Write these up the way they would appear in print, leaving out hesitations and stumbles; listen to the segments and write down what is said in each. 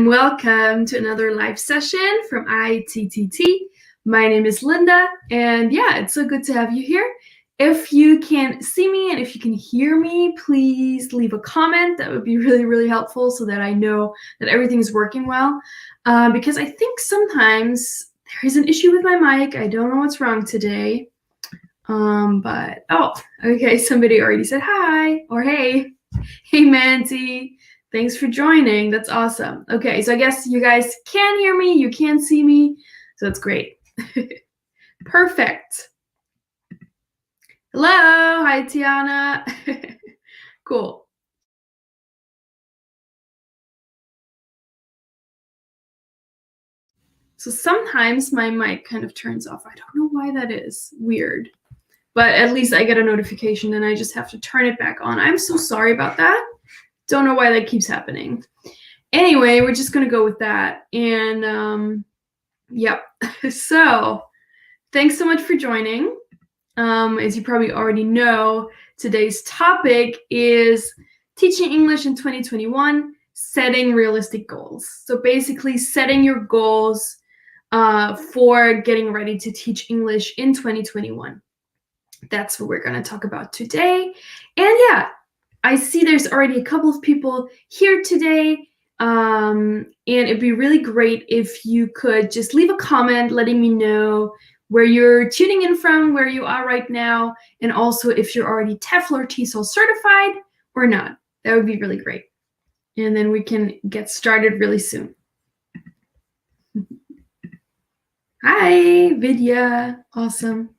welcome to another live session from ITTT. My name is Linda, and yeah, it's so good to have you here. If you can see me and if you can hear me, please leave a comment. That would be really, really helpful so that I know that everything's working well. Because I think sometimes there is an issue with my mic. I don't know what's wrong today. Okay, somebody already said hi or hey. Hey, Mandy. Thanks for joining. That's awesome. Okay, so I guess you guys can hear me, you can see me, so that's great. Perfect. Hello, hi, Tiana. Cool. So sometimes my mic kind of turns off. I don't know why that is. Weird. But at least I get a notification and I just have to turn it back on. I'm so sorry about that. Don't know why that keeps happening. Anyway, we're just going to go with that. And yep. So thanks so much for joining. As you probably already know, today's topic is teaching English in 2021, setting realistic goals. So basically setting your goals for getting ready to teach English in 2021. That's what we're going to talk about today. And yeah, I see there's already a couple of people here today. And it'd be really great if you could just leave a comment letting me know where you're tuning in from, where you are right now, and also if you're already TEFL or TESOL certified or not. That would be really great. And then we can get started really soon. Hi, Vidya. Awesome.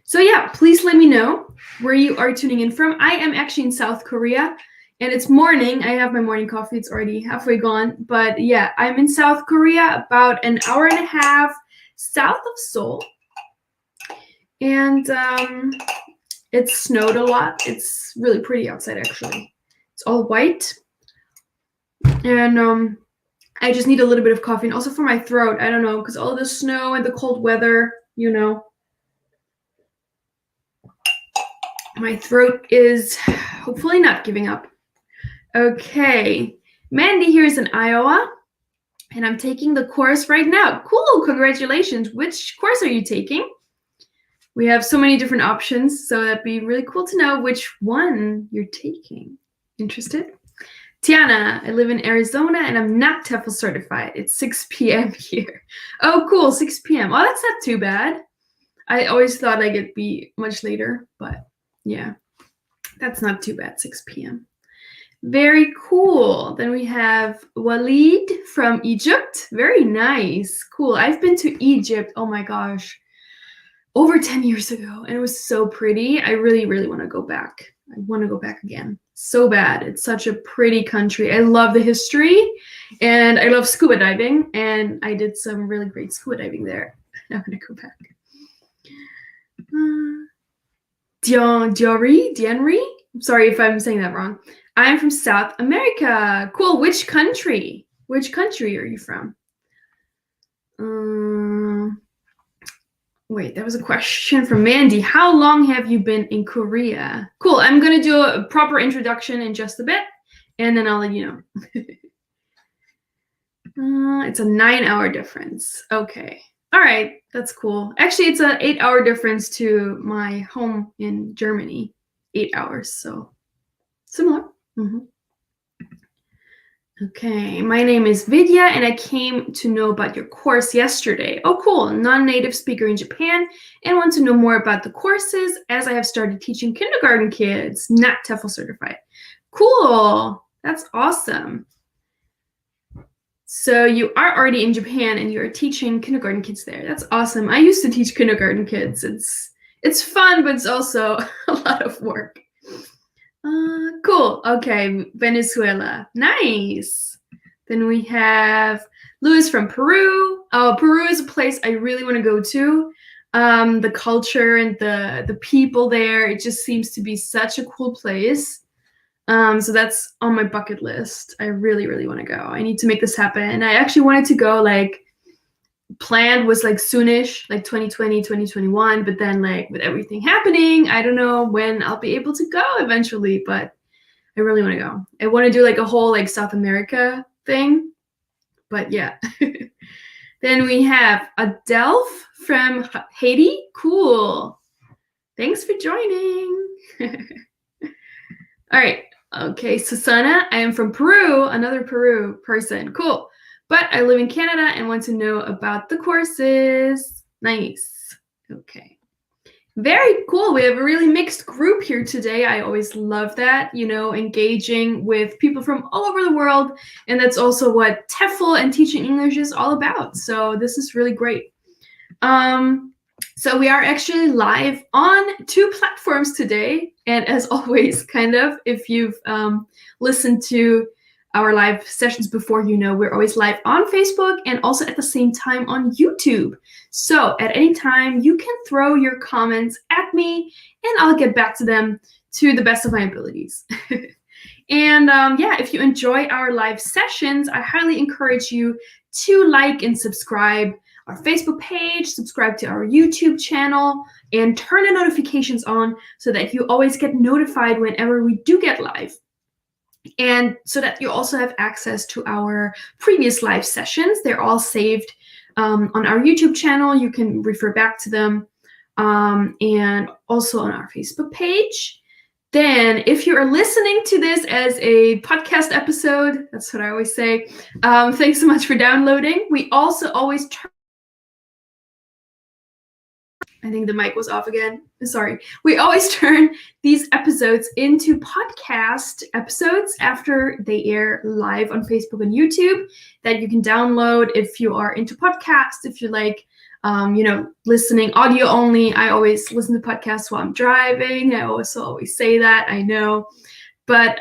So yeah, please let me know where you are tuning in from. I am actually in South Korea, and it's morning. I have my morning coffee. It's already halfway gone. But yeah, I'm in South Korea, about an hour and a half south of Seoul. And it snowed a lot. It's really pretty outside, actually. It's all white. And I just need a little bit of coffee. And also for my throat, I don't know, because all the snow and the cold weather, you know. My throat is hopefully not giving up. Okay. Mandy here is in Iowa, and I'm taking the course right now. Cool. Congratulations. Which course are you taking? We have so many different options, so that'd be really cool to know which one you're taking. Interested? Tiana, I live in Arizona, and I'm not TEFL certified. It's 6 p.m. here. Oh, cool. 6 p.m. Oh, that's not too bad. I always thought like it'd be much later, but yeah, that's not too bad, 6 p.m. Very cool. Then we have Walid from Egypt. Very nice. Cool. I've been to Egypt, oh my gosh, over 10 years ago, and it was so pretty. I really, really want to go back. I want to go back again. So bad. It's such a pretty country. I love the history, and I love scuba diving, and I did some really great scuba diving there. I want to go back. Dienri? I'm sorry if I'm saying that wrong. I'm from South America. Cool. Which country? Which country are you from? Wait, that was a question from Mandy. How long have you been in Korea? Cool. I'm going to do a proper introduction in just a bit, and then I'll let you know. It's a 9-hour difference. Okay. All right, that's cool. Actually, it's an 8-hour difference to my home in Germany. 8 hours, so similar. Okay, my name is Vidya, and I came to know about your course yesterday. Oh, cool. Non-native speaker in Japan, and want to know more about the courses as I have started teaching kindergarten kids, not TEFL certified. Cool. That's awesome. So you are already in Japan and you're teaching kindergarten kids there. That's awesome. I used to teach kindergarten kids. It's fun, but it's also a lot of work. Cool. Okay, Venezuela. Nice. Then we have Louis from Peru. Oh, Peru is a place I really want to go to. The culture and the people there, it just seems to be such a cool place. So that's on my bucket list. I really, really want to go. I need to make this happen. I actually wanted to go, like, planned was like soonish, like 2020, 2021, but then like with everything happening, I don't know when I'll be able to go eventually, but I really want to go. I want to do like a whole like South America thing, But yeah. Then we have Adelph from Haiti. Cool. Thanks for joining. All right. Okay, Susana, I am from Peru, another Peru person. Cool. But I live in Canada and want to know about the courses. Nice. Okay. Very cool. We have a really mixed group here today. I always love that, engaging with people from all over the world. And that's also what TEFL and teaching English is all about. So this is really great. So we are actually live on 2 platforms today. And as always, if you've listened to our live sessions before, we're always live on Facebook and also at the same time on YouTube. So at any time, you can throw your comments at me and I'll get back to them to the best of my abilities. And if you enjoy our live sessions, I highly encourage you to like and subscribe our Facebook page, subscribe to our YouTube channel, and turn the notifications on so that you always get notified whenever we do get live. And so that you also have access to our previous live sessions. They're all saved on our YouTube channel. You can refer back to them, and also on our Facebook page. Then if you are listening to this as a podcast episode, that's what I always say, thanks so much for downloading. We also always I think the mic was off again. Sorry. We always turn these episodes into podcast episodes after they air live on Facebook and YouTube that you can download if you are into podcasts, if you like, listening audio only. I always listen to podcasts while I'm driving. I also always say that, I know. But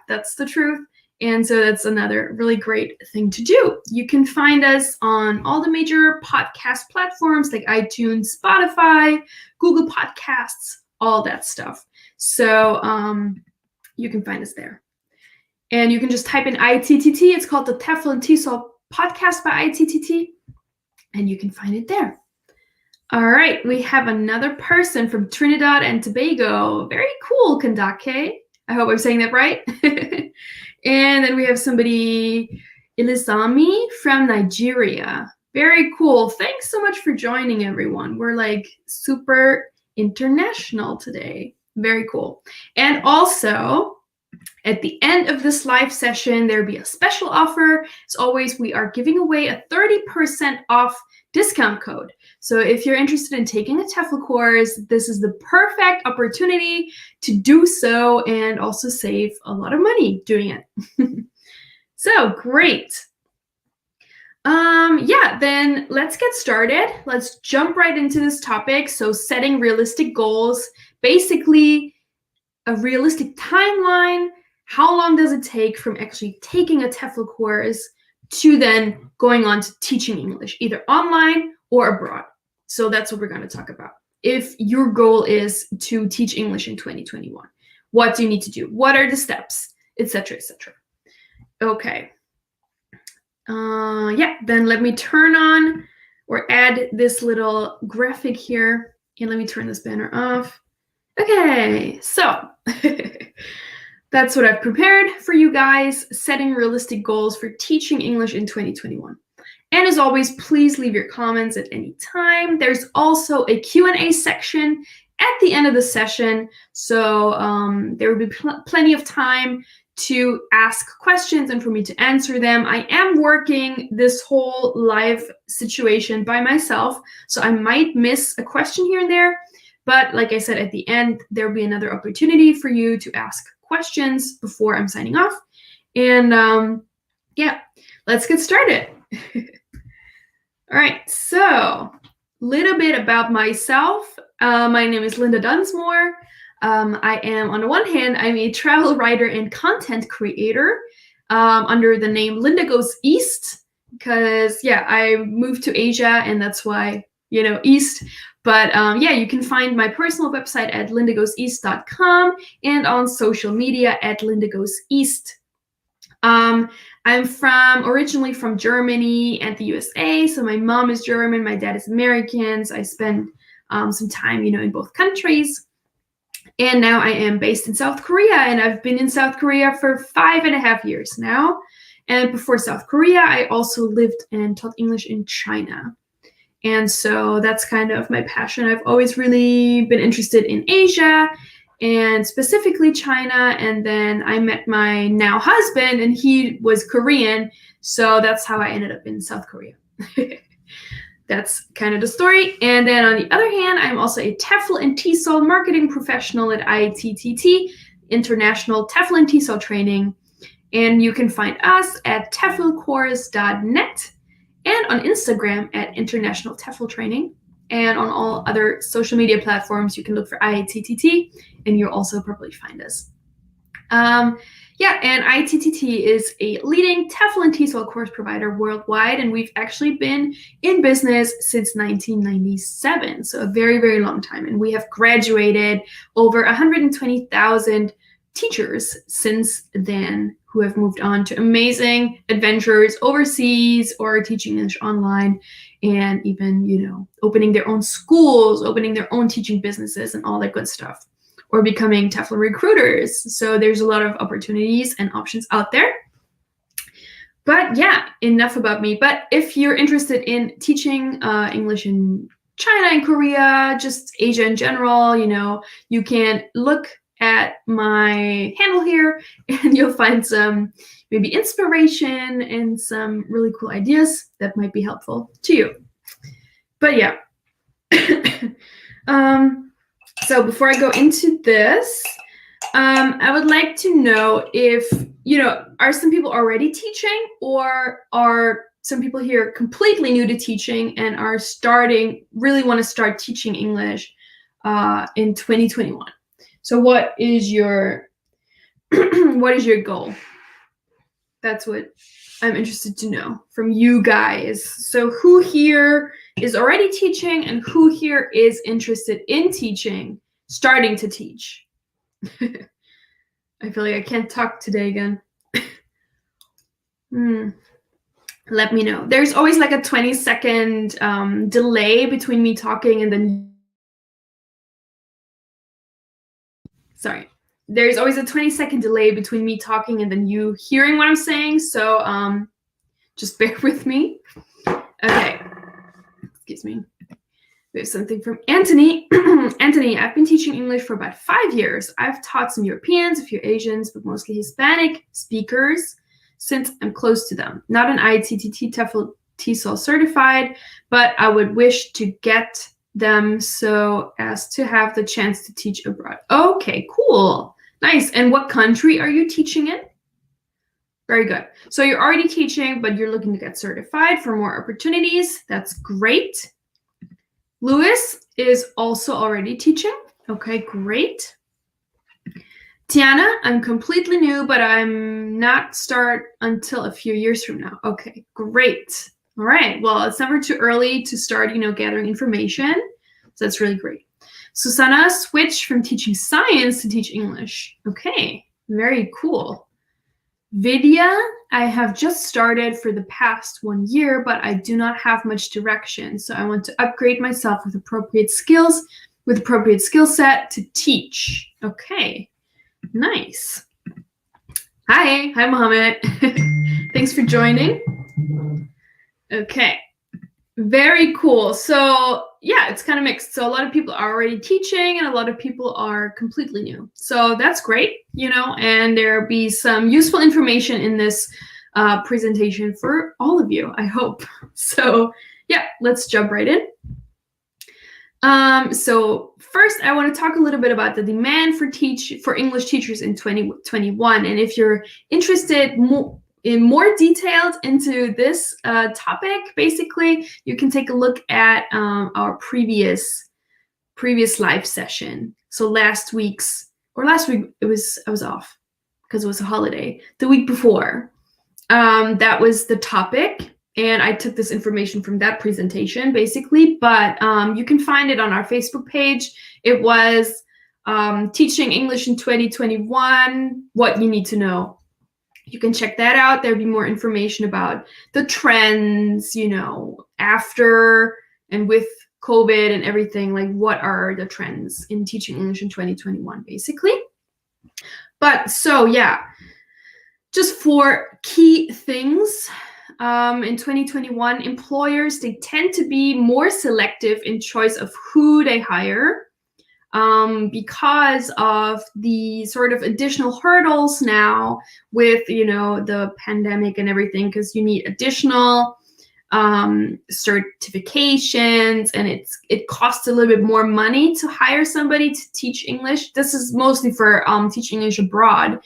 that's the truth. And so that's another really great thing to do. You can find us on all the major podcast platforms like iTunes, Spotify, Google Podcasts, all that stuff. So you can find us there. And you can just type in ITTT. It's called the TEFL and TESOL podcast by ITTT. And you can find it there. All right, we have another person from Trinidad and Tobago. Very cool, Kandake. I hope I'm saying that right. And then we have somebody, Ilizami from Nigeria. Very cool. Thanks so much for joining, everyone. We're like super international today. Very cool. And also, at the end of this live session, there'll be a special offer. As always, we are giving away a 30% off discount code. So if you're interested in taking a TEFL course, this is the perfect opportunity to do so and also save a lot of money doing it. So great. Then let's get started. Let's jump right into this topic. So setting realistic goals, basically a realistic timeline. How long does it take from actually taking a TEFL course to then going on to teaching English, either online or abroad? So that's what we're going to talk about. If your goal is to teach English in 2021, what do you need to do? What are the steps, etc., etc. Okay. Then let me turn on or add this little graphic here. And let me turn this banner off. Okay, so that's what I've prepared for you guys, setting realistic goals for teaching English in 2021. And as always, please leave your comments at any time. There's also a Q&A section at the end of the session, so there will be plenty of time to ask questions and for me to answer them. I am working this whole live situation by myself, so I might miss a question here and there. But like I said, at the end, there will be another opportunity for you to ask questions before I'm signing off. And let's get started. All right, so a little bit about myself. My name is Linda Dunsmore. I am, on the one hand, I'm a travel writer and content creator under the name Linda Goes East, because I moved to Asia and that's why, East. But you can find my personal website at lindagoeseast.com and on social media at lindagoeseast. I'm originally from Germany and the USA. So my mom is German, my dad is American. So I spent some time, in both countries. And now I am based in South Korea, and I've been in South Korea for 5.5 years now. And before South Korea, I also lived and taught English in China. And so that's kind of my passion. I've always really been interested in Asia and specifically China. And then I met my now husband and he was Korean. So that's how I ended up in South Korea. That's kind of the story. And then on the other hand, I'm also a TEFL and TESOL marketing professional at IATTT, International TEFL and TESOL Training. And you can find us at teflcourse.net and on Instagram at International TEFL Training. And on all other social media platforms, you can look for IATTT, and you'll also probably find us. And IATTT is a leading TEFL and TESOL course provider worldwide, and we've actually been in business since 1997, so a very, very long time. And we have graduated over 120,000 teachers since then who have moved on to amazing adventures overseas or teaching English online, and even, opening their own schools, opening their own teaching businesses and all that good stuff, or becoming TEFL recruiters. So there's a lot of opportunities and options out there. But yeah, enough about me. But if you're interested in teaching English in China and Korea, just Asia in general, you can look at my handle here and you'll find some maybe inspiration and some really cool ideas that might be helpful to you. But yeah. So before I go into this, I would like to know if, are some people already teaching, or are some people here completely new to teaching and are really want to start teaching English in 2021? So what is your goal? That's what I'm interested to know from you guys. So who here is already teaching and who here is interested in teaching, starting to teach? I feel like I can't talk today again. Let me know. There's always like a 20-second delay between me talking and then... Sorry. There's always a 20-second delay between me talking and then you hearing what I'm saying. So just bear with me. Okay. Excuse me. We have something from Anthony. Anthony, I've been teaching English for about 5 years. I've taught some Europeans, a few Asians, but mostly Hispanic speakers since I'm close to them. Not an IATTT TEFL TESOL certified, but I would wish to get them so as to have the chance to teach abroad. Okay, cool. Nice. And what country are you teaching in? Very good. So you're already teaching, but you're looking to get certified for more opportunities. That's great. Louis is also already teaching. Okay, great. Tiana, I'm completely new, but I'm not start until a few years from now. Okay, great. All right. Well, it's never too early to start, gathering information. So that's really great. Susanna switched from teaching science to teach English. Okay, very cool. Vidya, I have just started for the past 1 year, but I do not have much direction. So I want to upgrade myself with appropriate skill set to teach. Okay, nice. Hi, Mohammed. Thanks for joining. Okay, very cool. So yeah, it's kind of mixed. So a lot of people are already teaching and a lot of people are completely new. So that's great, and there'll be some useful information in this presentation for all of you, I hope. So yeah, let's jump right in. So first, I want to talk a little bit about the demand for English teachers in 2021. And if you're interested in more details into this topic, basically, you can take a look at our previous live session. So last week I was off because it was a holiday. The week before, that was the topic, and I took this information from that presentation, basically. But you can find it on our Facebook page. It was teaching English in 2021, what you need to know. You can check that out. There'll be more information about the trends, after and with COVID and everything, like what are the trends in teaching English in 2021, basically. But so, yeah, just 4 key things. In 2021, employers, they tend to be more selective in choice of who they hire, because of the sort of additional hurdles now with, the pandemic and everything, because you need additional certifications, and it costs a little bit more money to hire somebody to teach English. This is mostly for teaching English abroad.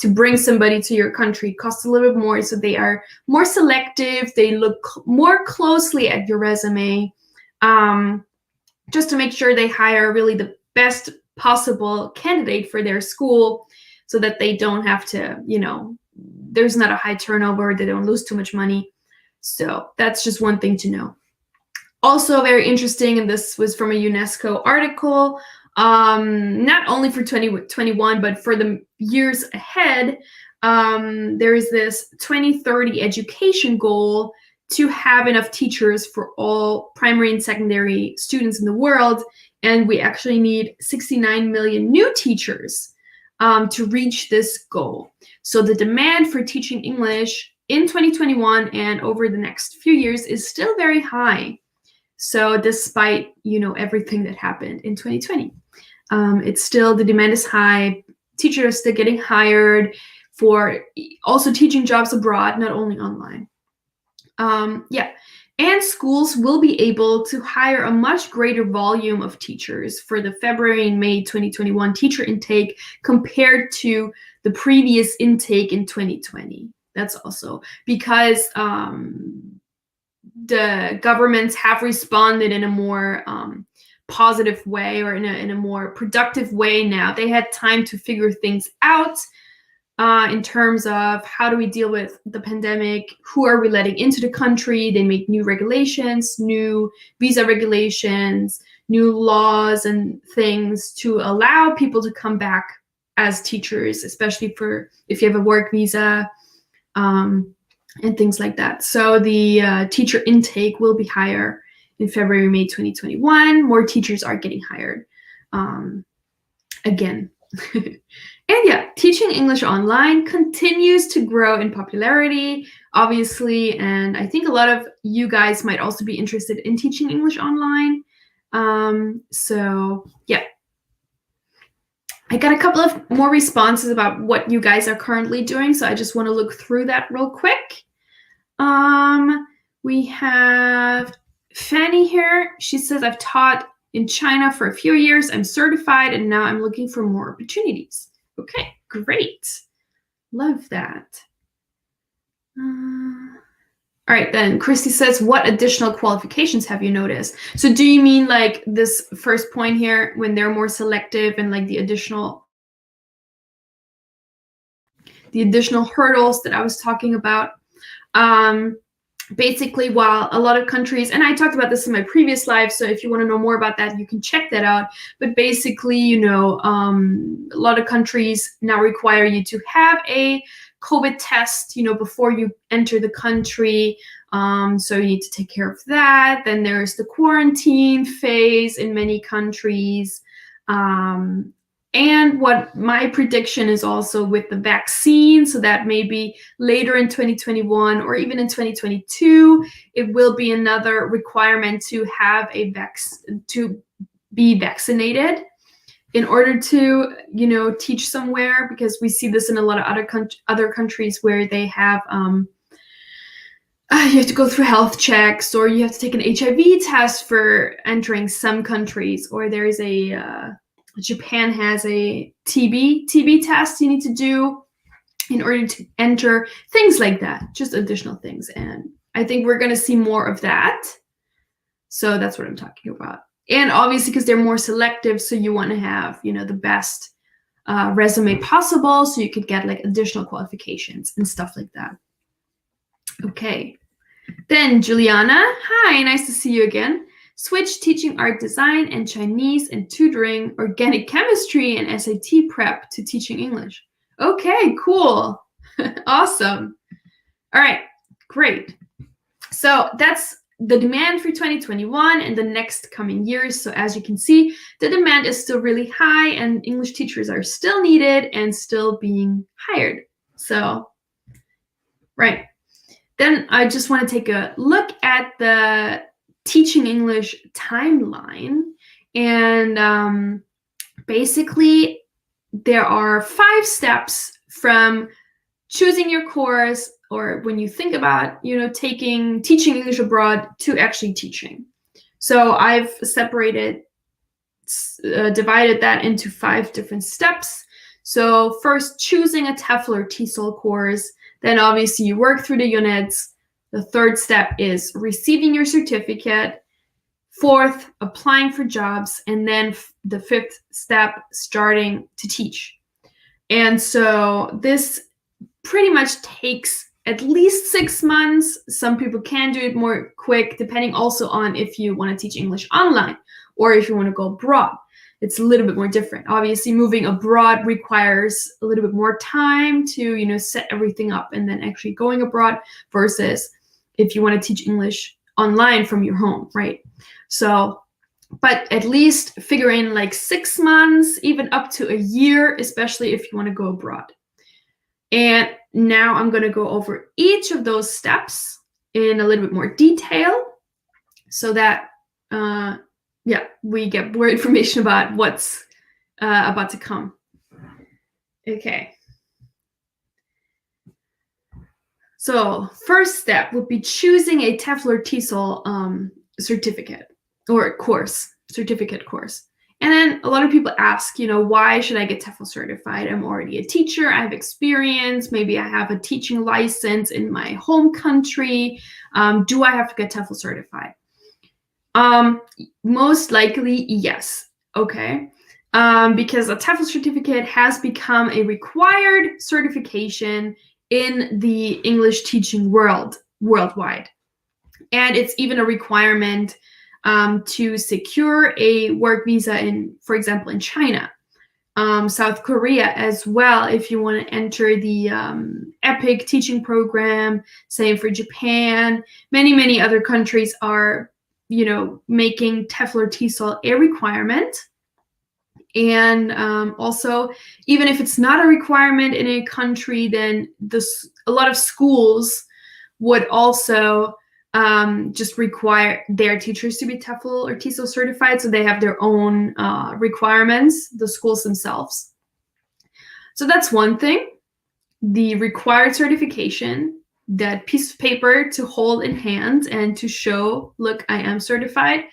To bring somebody to your country costs a little bit more, so they are more selective. They look more closely at your resume, just to make sure they hire really the best possible candidate for their school, so that they don't have to, there's not a high turnover, they don't lose too much money. So that's just one thing to know. Also very interesting, and this was from a UNESCO article, not only for 2021, but for the years ahead, there is this 2030 education goal to have enough teachers for all primary and secondary students in the world. And we actually need 69 million new teachers to reach this goal. So the demand for teaching English in 2021 and over the next few years is still very high. So despite, everything that happened in 2020, it's still, the demand is high. Teachers are still getting hired for also teaching jobs abroad, not only online. And schools will be able to hire a much greater volume of teachers for the February and May 2021 teacher intake compared to the previous intake in 2020. That's also because the governments have responded in a more positive way, or in a more productive way now. They had time to figure things out in terms of how do we deal with the pandemic, who are we letting into the country. They make new regulations, new visa regulations, new laws and things to allow people to come back as teachers, especially for if you have a work visa, and things like that. So the teacher intake will be higher in February, May 2021. More teachers are getting hired again. And teaching English online continues to grow in popularity, obviously. And I think a lot of you guys might also be interested in teaching English online. I got a couple of more responses about what you guys are currently doing. So I just want to look through that real quick. We have Fanny here. She says, I've taught in China for a few years. I'm certified, and now I'm looking for more opportunities. Okay, great. Love that. All right, then Christy says, what additional qualifications have you noticed? So do you mean like this first point here, when they're more selective and like the additional hurdles that I was talking about? Basically, while a lot of countries, and I talked about this in my previous live, so if you want to know more about that, you can check that out. But basically, a lot of countries now require you to have a COVID test, before you enter the country. So you need to take care of that. Then there's the quarantine phase in many countries. And what my prediction is also with the vaccine, so that maybe later in 2021 or even in 2022, it will be another requirement to have to be vaccinated in order to, teach somewhere, because we see this in a lot of other countries where they have, you have to go through health checks, or you have to take an HIV test for entering some countries, or there's Japan has a TB test you need to do in order to enter, things like that, just additional things. And I think we're going to see more of that. So that's what I'm talking about. And obviously, because they're more selective, so you want to have, the best resume possible, so you could get like additional qualifications and stuff like that. Okay. Then Juliana, hi, nice to see you again. Switch teaching art design and Chinese and tutoring organic chemistry and SAT prep to teaching English. Okay, cool. Awesome. All right, great. So that's the demand for 2021 and the next coming years. So as you can see, the demand is still really high, and English teachers are still needed and still being hired. So right? Then I just want to take a look at the Teaching English timeline. And basically, there are 5 steps from choosing your course, or when you think about, teaching English abroad, to actually teaching. So I've divided that into 5 different steps. So first, choosing a TEFL or TESOL course. Then obviously you work through the units. The 3rd step is receiving your certificate. 4th, applying for jobs. And then the 5th step, starting to teach. And so this pretty much takes at least 6 months. Some people can do it more quick, depending also on if you want to teach English online or if you want to go abroad. It's a little bit more different. Obviously, moving abroad requires a little bit more time to, set everything up and then actually going abroad, versus if you want to teach English online from your home, right? So, but at least figure in like 6 months, even up to a year, especially if you want to go abroad. And now I'm going to go over each of those steps in a little bit more detail, so that we get more information about what's about to come. Okay. So first step would be choosing a TEFL or TESOL certificate or certificate course. And then a lot of people ask, why should I get TEFL certified? I'm already a teacher. I have experience. Maybe I have a teaching license in my home country. Do I have to get TEFL certified? Most likely, yes. Okay. Because a TEFL certificate has become a required certification in the English teaching worldwide. And it's even a requirement to secure a work visa for example, in China, South Korea as well, if you want to enter the EPIC teaching program. Same for Japan. Many other countries are, making TEFL or TESOL a requirement. And also, even if it's not a requirement in a country, then a lot of schools would also just require their teachers to be TEFL or TESOL certified, so they have their own requirements, the schools themselves. So that's one thing, the required certification, that piece of paper to hold in hand and to show, look, I am certified.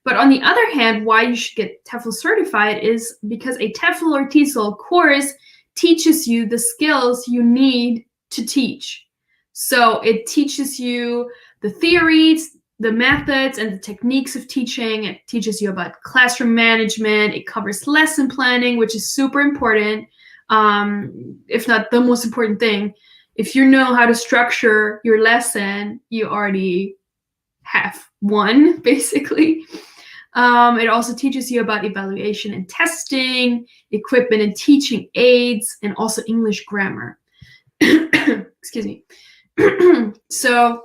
But on the other hand, why you should get TEFL certified is because a TEFL or TESOL course teaches you the skills you need to teach. So it teaches you the theories, the methods, and the techniques of teaching. It teaches you about classroom management. It covers lesson planning, which is super important, if not the most important thing. If you know how to structure your lesson, you already have won, basically. It also teaches you about evaluation and testing, equipment and teaching aids, and also English grammar. Excuse me. So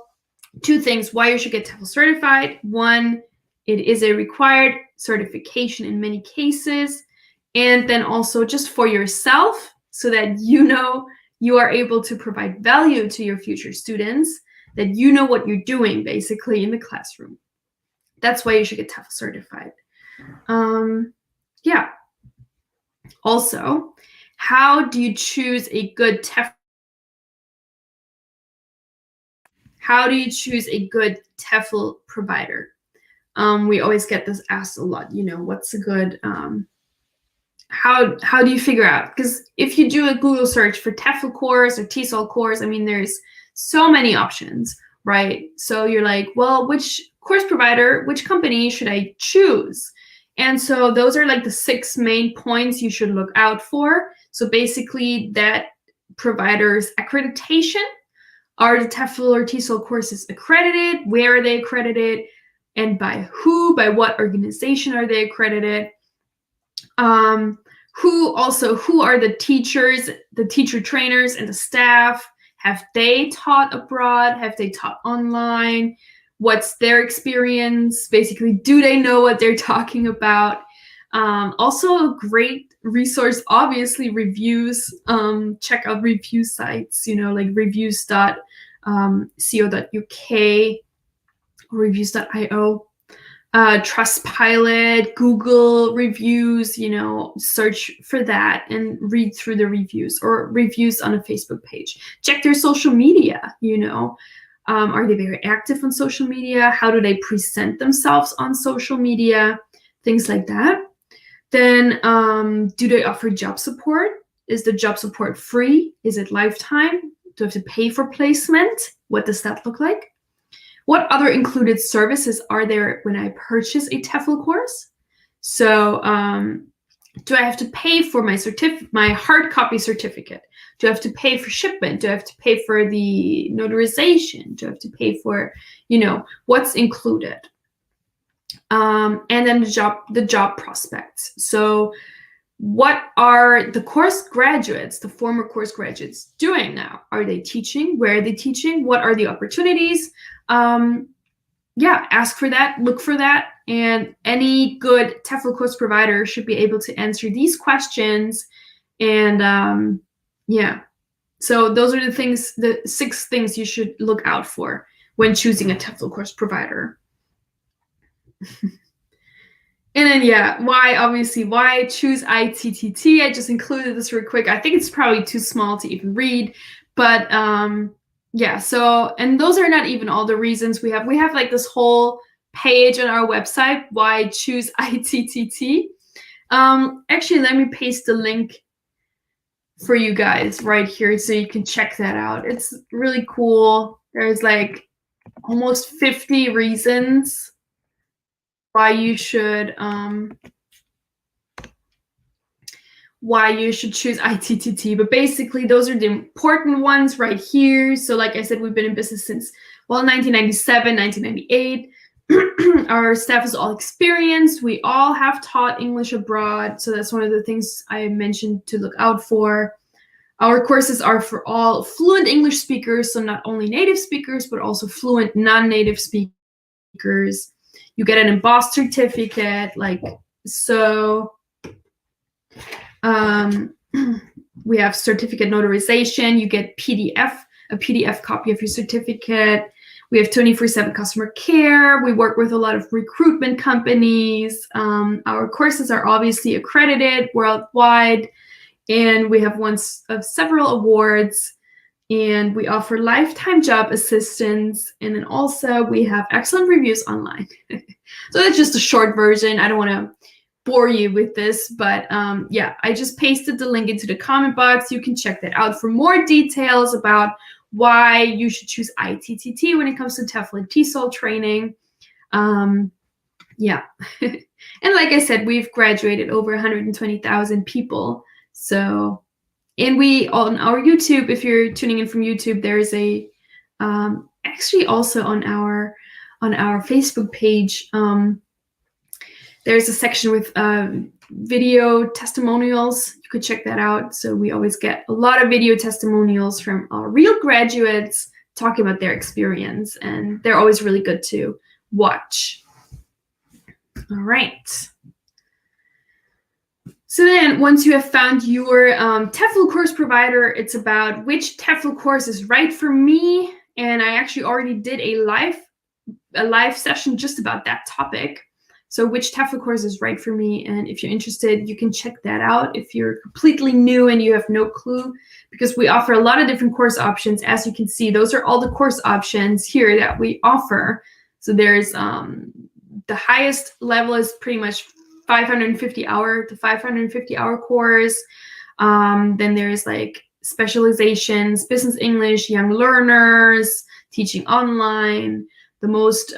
2 things why you should get TEFL certified. 1, it is a required certification in many cases. And then also just for yourself, so that you are able to provide value to your future students, that you know what you're doing basically in the classroom. That's why you should get TEFL certified. Yeah. Also, how do you choose a good TEFL? How do you choose a good TEFL provider? We always get this asked a lot. What's a good? How do you figure out? Because if you do a Google search for TEFL course or TESOL course, there's so many options, right? So you're like, well, which course provider, which company should I choose? And so those are like the 6 main points you should look out for. So basically, that provider's accreditation. Are the TEFL or TESOL courses accredited? Where are they accredited? And by who? By what organization are they accredited? Who are the teachers, the teacher trainers, and the staff? Have they taught abroad? Have they taught online? What's their experience? Basically, do they know what they're talking about? Also a great resource, obviously, reviews. Check out review sites, like reviews.co.uk, reviews.io. Trustpilot, Google reviews, search for that and read through the reviews, or reviews on a Facebook page. Check their social media, are they very active on social media? How do they present themselves on social media? Things like that. Then do they offer job support? Is the job support free? Is it lifetime? Do I have to pay for placement? What does that look like? What other included services are there when I purchase a TEFL course? So do I have to pay for my hard copy certificate? Do I have to pay for shipment? Do I have to pay for the notarization? Do I have to pay for, what's included? And then the job prospects. So what are the course graduates, the former course graduates, doing now? Are they teaching? Where are they teaching? What are the opportunities? Ask for that, look for that, and any good TEFL course provider should be able to answer these questions. And so those are the 6 things you should look out for when choosing a TEFL course provider. And then, why choose ITTT? I just included this real quick. I think it's probably too small to even read, but so, and those are not even all the reasons we have. We have like this whole page on our website, why choose ITTT. Actually, let me paste the link for you guys right here so you can check that out. It's really cool. There's like almost 50 reasons why you should choose ITTT. But basically, those are the important ones right here. So like I said, we've been in business since, 1997, 1998. Our staff is all experienced. We all have taught English abroad. So that's one of the things I mentioned to look out for. Our courses are for all fluent English speakers, so not only native speakers, but also fluent non-native speakers. You get an embossed certificate, like so. We have certificate notarization. You get a PDF copy of your certificate. We have 24/7 customer care. We work with a lot of recruitment companies. Our courses are obviously accredited worldwide, and we have won several awards. And we offer lifetime job assistance. And then also we have excellent reviews online. So that's just a short version. I don't want to bore you with this, but I just pasted the link into the comment box. You can check that out for more details about why you should choose ITTT when it comes to TEFL and TESOL training. And like I said, we've graduated over 120,000 people. So, and we on our YouTube, if you're tuning in from YouTube, there's a actually also on our Facebook page, there's a section with video testimonials. You could check that out. So we always get a lot of video testimonials from our real graduates talking about their experience, and they're always really good to watch. All right. So then once you have found your TEFL course provider, it's about which TEFL course is right for me. And I actually already did a live session just about that topic. So which TEFL course is right for me? And if you're interested, you can check that out if you're completely new and you have no clue, because we offer a lot of different course options. As you can see, those are all the course options here that we offer. So there's the highest level is pretty much 550 hour course. Then there's like specializations, business English, young learners, teaching online. The most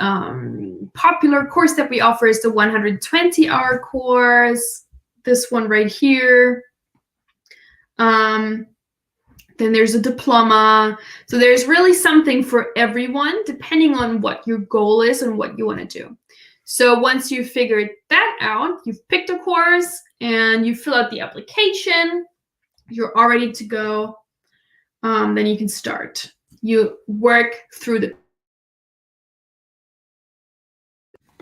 popular course that we offer is the 120-hour course, this one right here. Then there's a diploma. So there's really something for everyone, depending on what your goal is and what you want to do. So once you've figured that out, you've picked a course and you fill out the application, you're all ready to go. Then you can start. You work through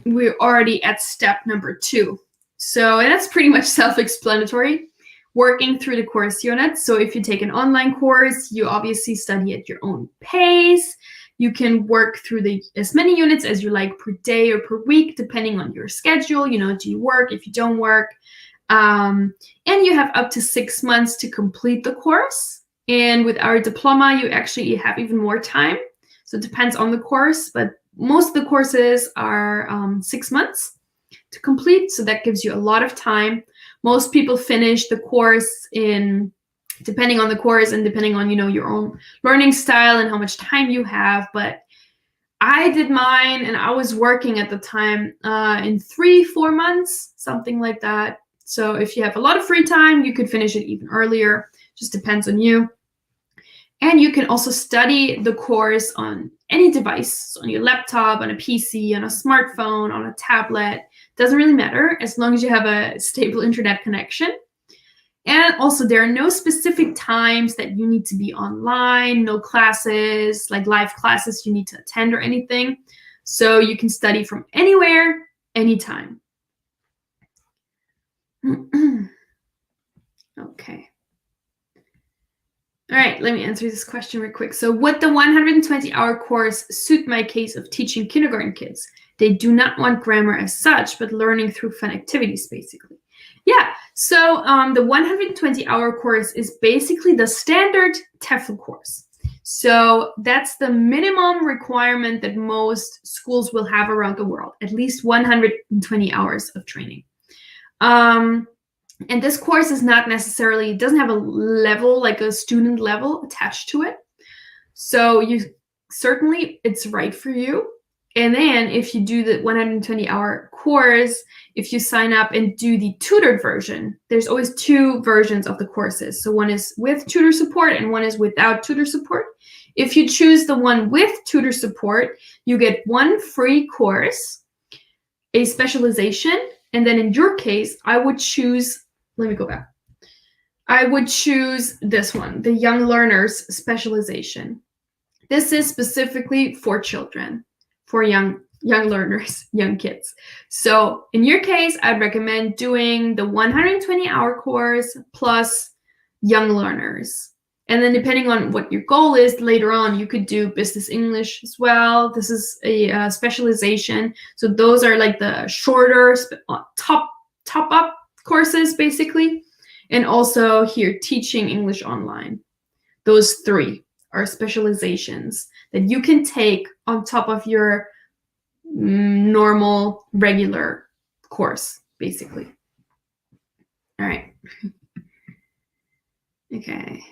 we're already at step number 2. So, and that's pretty much self-explanatory. Working through the course units. So if you take an online course, you obviously study at your own pace. You can work through as many units as you like per day or per week, depending on your schedule. You know, do you work? If you don't work. And you have up to 6 months to complete the course. And with our diploma, you actually have even more time. So it depends on the course, but most of the courses are 6 months to complete. So that gives you a lot of time. Most people finish the course depending on the course and depending on, your own learning style and how much time you have. But I did mine, and I was working at the time in 3-4 months, something like that. So if you have a lot of free time, you could finish it even earlier. Just depends on you. And you can also study the course on any device, on your laptop, on a PC, on a smartphone, on a tablet. Doesn't really matter, as long as you have a stable internet connection. And also, there are no specific times that you need to be online, no classes, like live classes you need to attend or anything. So you can study from anywhere, anytime. Okay. All right, let me answer this question real quick. So would the 120-hour course suit my case of teaching kindergarten kids? They do not want grammar as such, but learning through fun activities, basically. Yeah, so the 120-hour course is basically the standard TEFL course. So that's the minimum requirement that most schools will have around the world, at least 120 hours of training. And this course is not necessarily, doesn't have a level, like a student level attached to it. So it's right for you. And then if you do the 120-hour course, if you sign up and do the tutored version, there's always 2 versions of the courses. So one is with tutor support and one is without tutor support. If you choose the one with tutor support, you get 1 free course, a specialization, and then in your case, I would choose, let me go back. I would choose this one, the Young Learners specialization. This is specifically for children, for young learners, young kids. So in your case, I'd recommend doing the 120-hour course plus young learners. And then depending on what your goal is, later on, you could do business English as well. This is a specialization. So those are like the shorter top up courses, basically. And also here, teaching English online. Those 3 are specializations that you can take on top of your normal, regular course, basically. All right. Okay.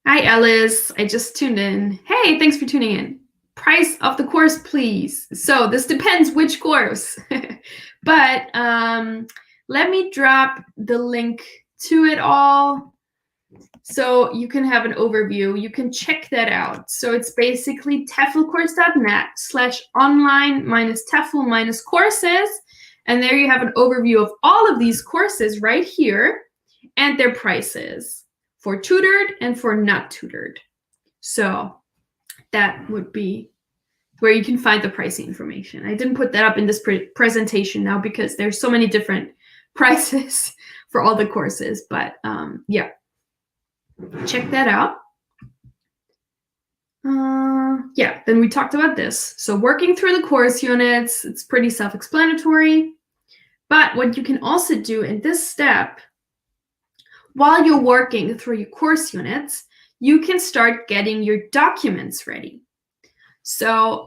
Hi, Alice. I just tuned in. Hey, thanks for tuning in. Price of the course, please. So this depends which course. But let me drop the link to it all so you can have an overview. You can check that out. So it's basically teflcourse.net/online-TEFL-courses. And there you have an overview of all of these courses right here and their prices for tutored and for not tutored. So that would be where you can find the pricing information. I didn't put that up in this presentation now because there's so many different prices for all the courses, but yeah, check that out. Yeah, then we talked about this. So working through the course units, it's pretty self-explanatory. But what you can also do in this step, while you're working through your course units, you can start getting your documents ready. So,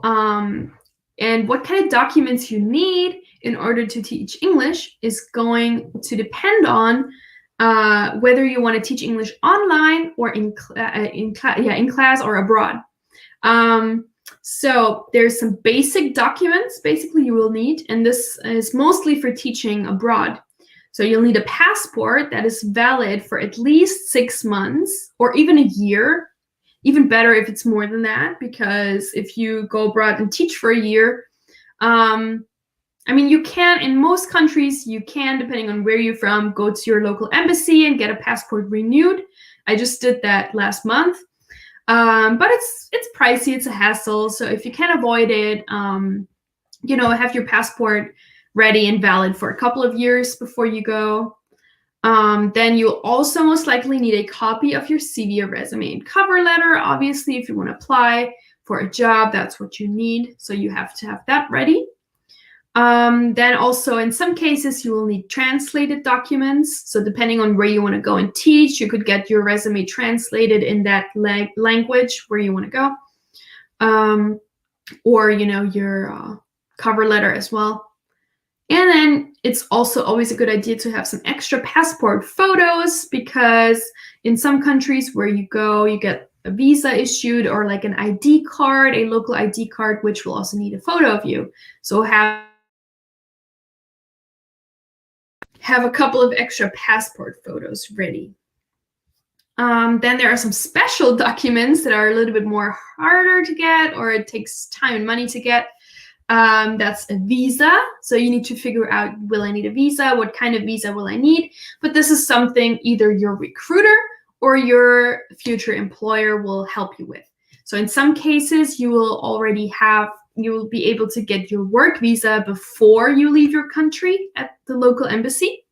and what kind of documents you need in order to teach English is going to depend on whether you want to teach English online or in class or abroad. So there's some basic documents basically you will need, and this is mostly for teaching abroad. So you'll need a passport that is valid for at least 6 months or even a year. Even better if it's more than that, because if you go abroad and teach for a year, I mean, you can, in most countries, you can, depending on where you're from, go to your local embassy and get a passport renewed. I just did that last month. But it's pricey, it's a hassle. So if you can avoid it, have your passport ready and valid for a couple of years before you go. Then you'll also most likely need a copy of your CV or resume and cover letter. Obviously, if you want to apply for a job, that's what you need. So you have to have that ready. Then also in some cases, you will need translated documents. So depending on where you want to go and teach, you could get your resume translated in that language where you want to go. Or, your cover letter as well. And then it's also always a good idea to have some extra passport photos, because in some countries where you go, you get a visa issued or like an ID card, a local ID card, which will also need a photo of you. So have a couple of extra passport photos ready. Then there are some special documents that are a little bit more harder to get, or it takes time and money to get. That's a visa. So you need to figure out, will I need a visa? What kind of visa will I need? But this is something either your recruiter or your future employer will help you with. So in some cases, you will be able to get your work visa before you leave your country at the local embassy.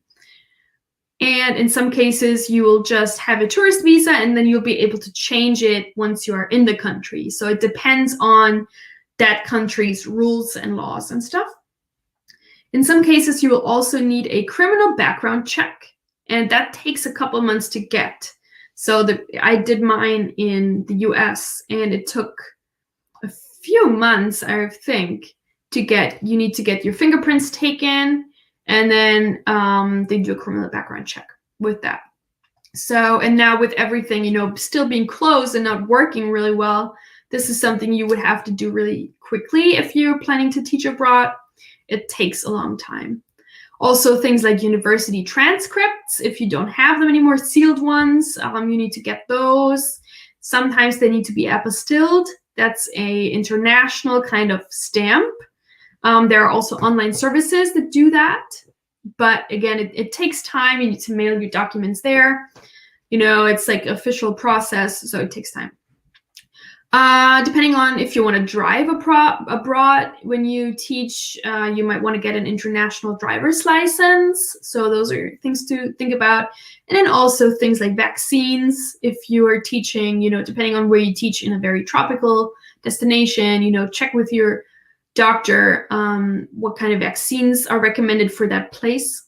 And in some cases, you will just have a tourist visa, and then you'll be able to change it once you are in the country. So it depends on that country's rules and laws and stuff. In some cases, you will also need a criminal background check, and that takes a couple months to get. So I did mine in the US, and it took a few months, I think, to get. You need to get your fingerprints taken, and then they do a criminal background check with that. So, and now with everything, still being closed and not working really well, this is something you would have to do really quickly if you're planning to teach abroad. It takes a long time. Also, things like university transcripts, if you don't have them anymore, sealed ones, you need to get those. Sometimes they need to be apostilled. That's a international kind of stamp. There are also online services that do that. But again, it takes time. You need to mail your documents there. It's like official process, so it takes time. Depending on if you want to drive abroad when you teach, you might want to get an international driver's license. So those are things to think about. And then also things like vaccines. If you are teaching, depending on where you teach in a very tropical destination, check with your doctor what kind of vaccines are recommended for that place.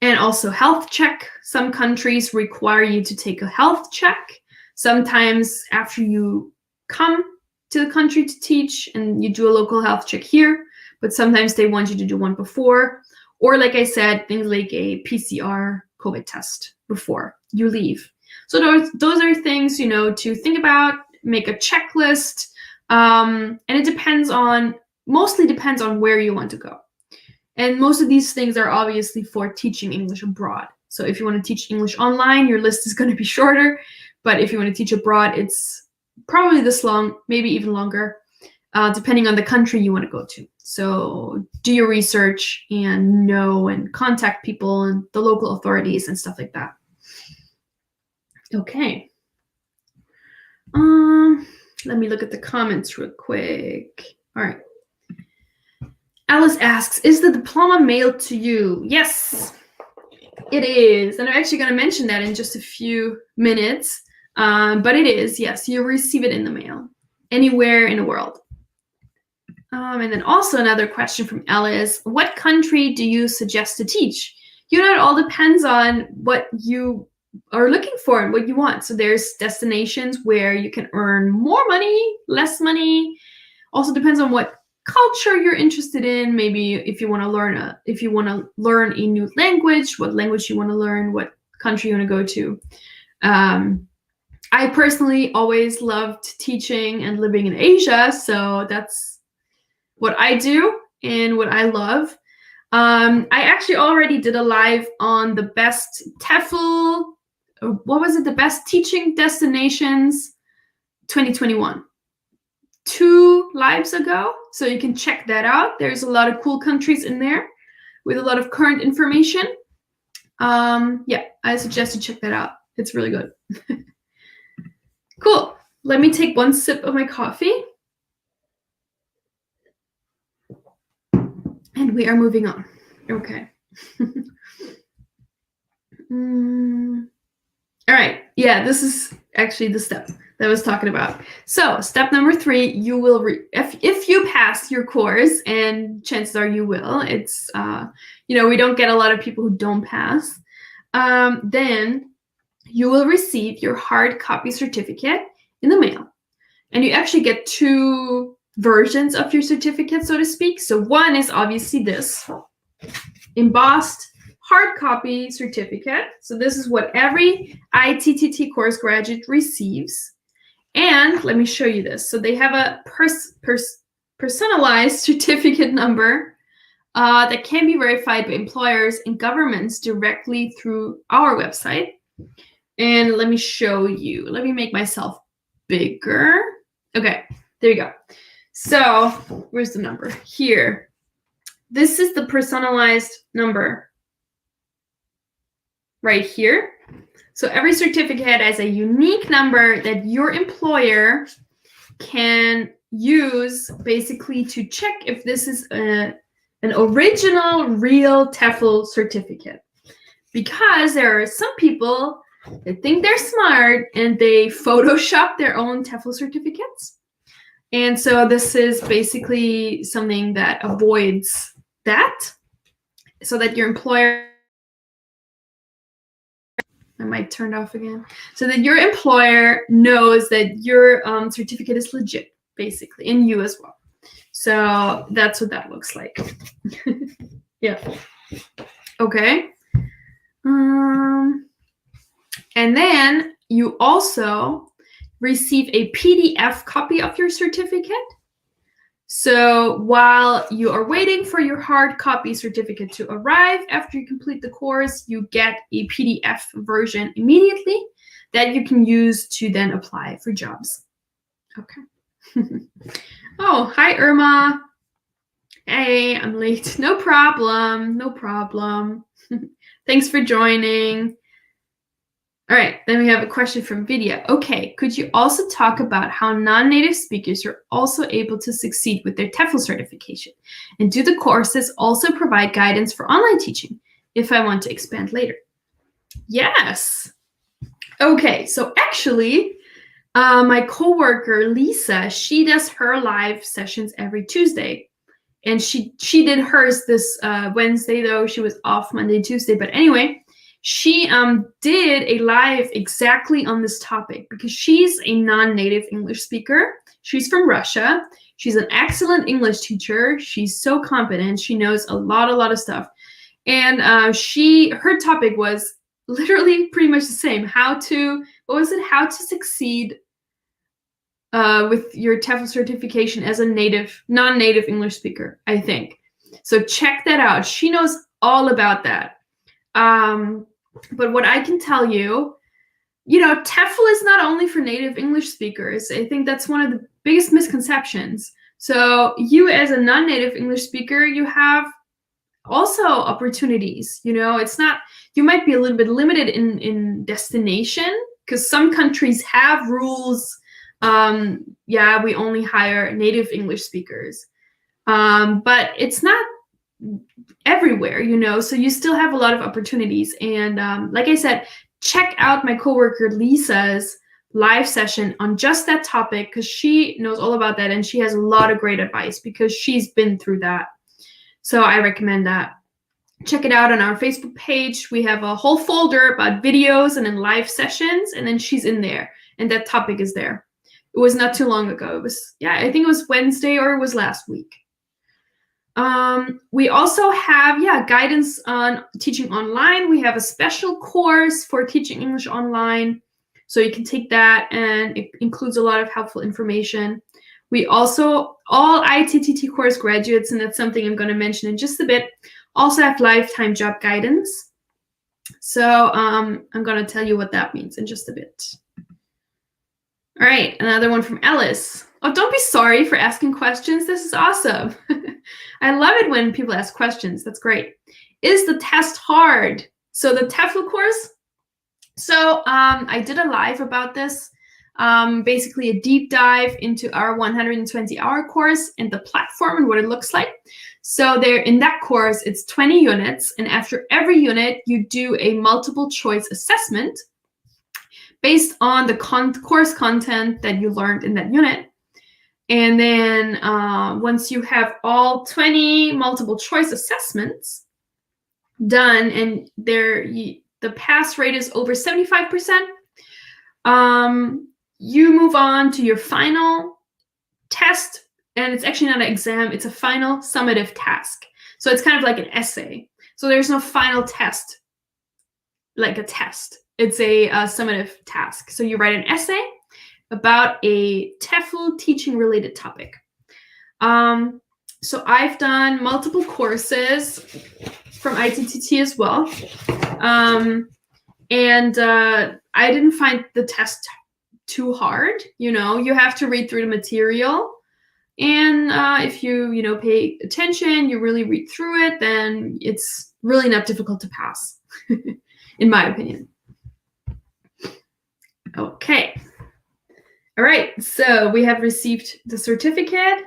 And also health check. Some countries require you to take a health check. Sometimes after you come to the country to teach, and you do a local health check here, but sometimes they want you to do one before. Or like I said, things like a PCR COVID test before you leave. So those are things, to think about, make a checklist. And it mostly depends on where you want to go. And most of these things are obviously for teaching English abroad. So if you want to teach English online, your list is going to be shorter. But if you want to teach abroad, it's probably this long, maybe even longer, depending on the country you want to go to. So do your research and contact people and the local authorities and stuff like that. Okay. Let me look at the comments real quick. All right. Alice asks, is the diploma mailed to you? Yes, it is. And I'm actually going to mention that in just a few minutes. But it is, yes, you receive it in the mail anywhere in the world. And then also another question from Alice, what country do you suggest to teach? It all depends on what you are looking for and what you want. So there's destinations where you can earn more money, less money. Also depends on what culture you're interested in. Maybe if you want to learn a new language, what language you want to learn, what country you want to go to. I personally always loved teaching and living in Asia, so that's what I do and what I love. I actually already did a live on the best TEFL, the best teaching destinations 2021. 2 lives ago, so you can check that out. There's a lot of cool countries in there with a lot of current information. Yeah, I suggest you check that out. It's really good. Cool. Let me take one sip of my coffee. And We are moving on. Okay. All right. Yeah, this is actually the step that I was talking about. So step number 3, you will, if you pass your course, and chances are you will, it's, we don't get a lot of people who don't pass, then you will receive your hard copy certificate in the mail. And you actually get 2 versions of your certificate, so to speak. So one is obviously this embossed hard copy certificate. So this is what every ITTT course graduate receives. And let me show you this. So they have a personalized certificate number that can be verified by employers and governments directly through our website. And let me show you. Let me make myself bigger. Okay, there you go. So where's the number? Here. This is the personalized number right here. So every certificate has a unique number that your employer can use basically to check if this is an original, real TEFL certificate. Because there are some people that think they're smart and they Photoshop their own TEFL certificates. And so this is basically something that avoids that, so that your employer, I might turn it off again, so that your employer knows that your certificate is legit, basically, and you as well. So that's what that looks like. Yeah. Okay. And then you also receive a PDF copy of your certificate. So while you are waiting for your hard copy certificate to arrive after you complete the course, you get a PDF version immediately that you can use to then apply for jobs. Okay. Oh, hi, Irma. Hey, I'm late. No problem. No problem. Thanks for joining. All right, then we have a question from Vidya. Okay, could you also talk about how non-native speakers are also able to succeed with their TEFL certification? And do the courses also provide guidance for online teaching if I want to expand later? Yes. Okay, so actually, my coworker Lisa, she does her live sessions every Tuesday. And she did hers this Wednesday, though. She was off Monday, Tuesday. But anyway, she did a live exactly on this topic because she's a non-native English speaker. She's from Russia. She's an excellent English teacher. She's so competent. She knows a lot of stuff. And her topic was literally pretty much the same. How to succeed with your TEFL certification as a non-native English speaker, I think. So check that out. She knows all about that. But what I can tell you, TEFL is not only for native English speakers. I think that's one of the biggest misconceptions. So you as a non-native English speaker, you have also opportunities. It's not, you might be a little bit limited in destination because some countries have rules. We only hire native English speakers. But it's not everywhere, so you still have a lot of opportunities. And like I said, check out my coworker Lisa's live session on just that topic because she knows all about that and she has a lot of great advice because she's been through that. So I recommend that. Check it out on our Facebook page. We have a whole folder about videos and then live sessions, and then she's in there and that topic is there. It was not too long ago. It was, I think it was Wednesday or it was last week. We also have, guidance on teaching online. We have a special course for teaching English online. So you can take that and it includes a lot of helpful information. We also, all ITTT course graduates, and that's something I'm going to mention in just a bit, also have lifetime job guidance. So I'm going to tell you what that means in just a bit. All right, another one from Ellis. Oh, don't be sorry for asking questions. This is awesome. I love it when people ask questions. That's great. Is the test hard? So the TEFL course. So I did a live about this, basically a deep dive into our 120-hour course and the platform and what it looks like. So there, in that course, it's 20 units, and after every unit, you do a multiple choice assessment based on the course content that you learned in that unit. And then once you have all 20 multiple choice assessments done, and the pass rate is over 75%, you move on to your final test. And it's actually not an exam, it's a final summative task. So it's kind of like an essay. So there's no final test, like a test. It's a summative task. So you write an essay about a TEFL teaching related topic. So I've done multiple courses from ITTT as well. And I didn't find the test too hard. You have to read through the material. And if you pay attention, you really read through it, then it's really not difficult to pass, in my opinion. Okay. All right, so we have received the certificate,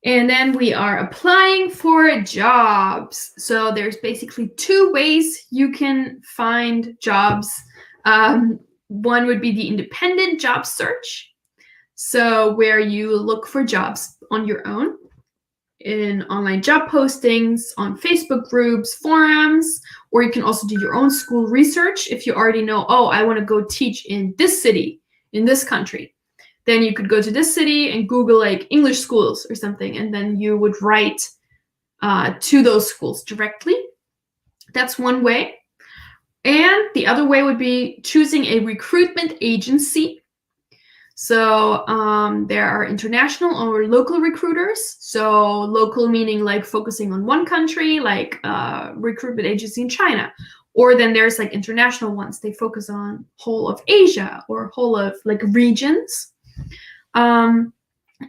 and then we are applying for jobs. So there's basically 2 ways you can find jobs. One would be the independent job search. So where you look for jobs on your own in online job postings, on Facebook groups, forums, or you can also do your own school research. If you already know, oh, I want to go teach in this city, in this country, then you could go to this city and Google like English schools or something, and then you would write to those schools directly. That's one way. And the other way would be choosing a recruitment agency. So there are international or local recruiters. So local meaning like focusing on one country, like recruitment agency in China. Or then there's like international ones. They focus on whole of Asia or whole of like regions. And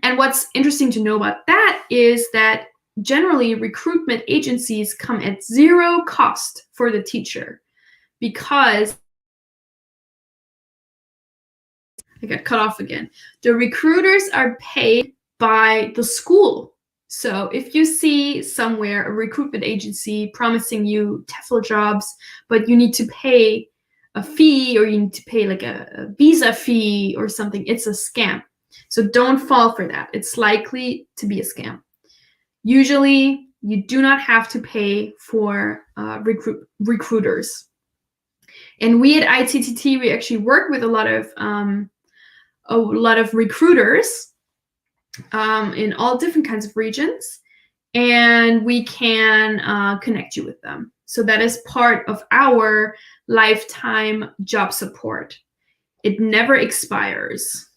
what's interesting to know about that is that generally recruitment agencies come at 0 cost for the teacher, because I got cut off again. The recruiters are paid by the school. So if you see somewhere a recruitment agency promising you TEFL jobs, but you need to pay a fee, or you need to pay like a visa fee or something, it's a scam. So don't fall for that. It's likely to be a scam. Usually, you do not have to pay for recruiters. And we at ITTT, we actually work with a lot of recruiters in all different kinds of regions, and we can connect you with them. So that is part of our lifetime job support. It never expires.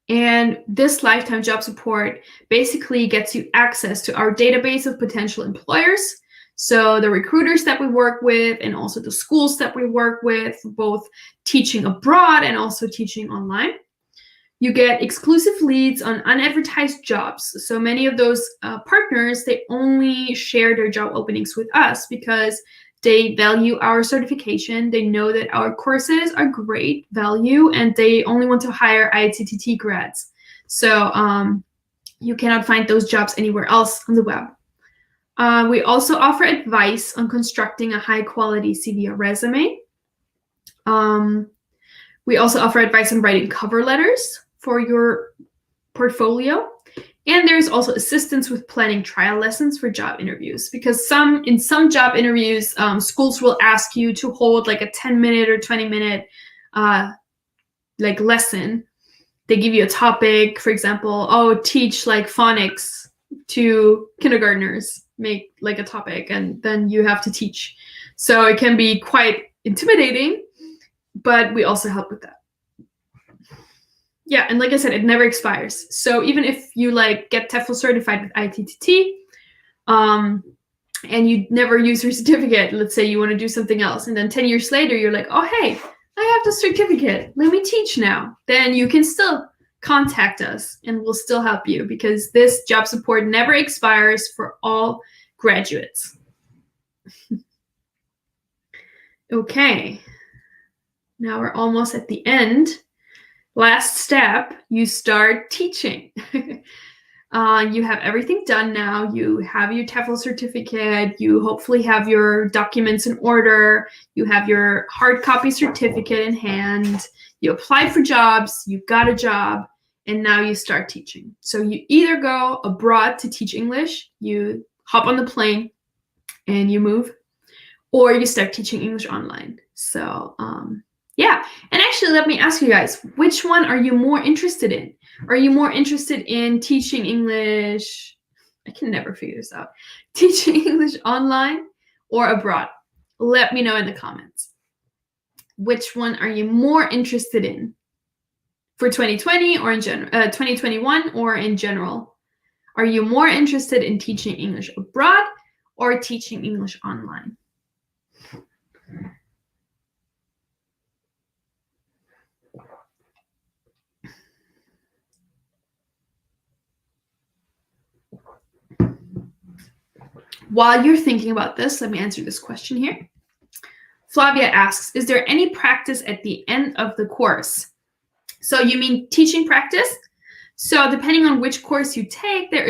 And this lifetime job support basically gets you access to our database of potential employers. So the recruiters that we work with, and also the schools that we work with, both teaching abroad and also teaching online. You get exclusive leads on unadvertised jobs. So many of those partners, they only share their job openings with us because they value our certification. They know that our courses are great value, and they only want to hire ITTT grads. So you cannot find those jobs anywhere else on the web. We also offer advice on constructing a high-quality CV or resume. We also offer advice on writing cover letters for your portfolio. And there's also assistance with planning trial lessons for job interviews, because in some job interviews, schools will ask you to hold like a 10-minute or 20-minute like lesson. They give you a topic, for example, teach like phonics to kindergartners, make like a topic, and then you have to teach. So it can be quite intimidating, but we also help with that. Yeah, and like I said, it never expires. So even if you like get TEFL certified with ITTT, and you never use your certificate, let's say you want to do something else, and then 10 years later you're like, oh hey, I have the certificate, let me teach now. Then you can still contact us and we'll still help you, because this job support never expires for all graduates. Okay, now we're almost at the end. Last step, you start teaching. You have everything done now. You have your TEFL certificate. You hopefully have your documents in order. You have your hard copy certificate in hand. You applied for jobs. You got a job. And now you start teaching. So you either go abroad to teach English, you hop on the plane and you move, or you start teaching English online. So yeah. And actually, let me ask you guys, which one are you more interested in? Are you more interested in teaching English? I can never figure this out. Teaching English online or abroad? Let me know in the comments. Which one are you more interested in for 2020 or in general, 2021 or in general? Are you more interested in teaching English abroad or teaching English online? While you're thinking about this, let me answer this question here. Flavia asks, is there any practice at the end of the course? So you mean teaching practice? So depending on which course you take, there